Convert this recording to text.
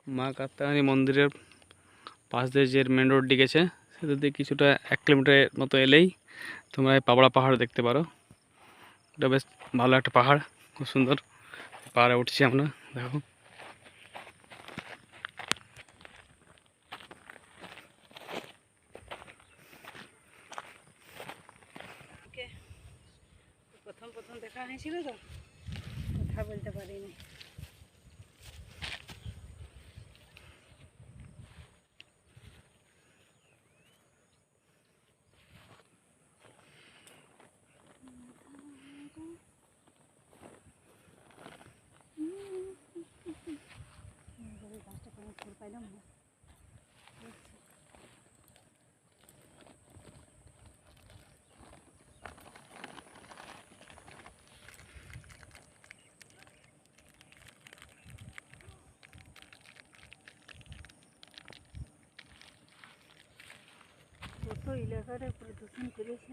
মা কাত্যায়নী মন্দিরের পাশ দিয়ে যে মেন রোডটি গেছে সেটা দিয়ে কিছুটা 1 কিলোমিটারের মতো এলেই তোমরা এই পাবড়া পাহাড় দেখতে পারো। এটা বেশ ভালো একটা পাহাড়, খুব সুন্দর। পাহাড়ে উঠছি আমরা, দেখো। প্রথম দেখা হয়েছিল তো, কথা বলতে পারিনি। পাইলাম না। কত এলাকাটা প্রদূষণ করেছে।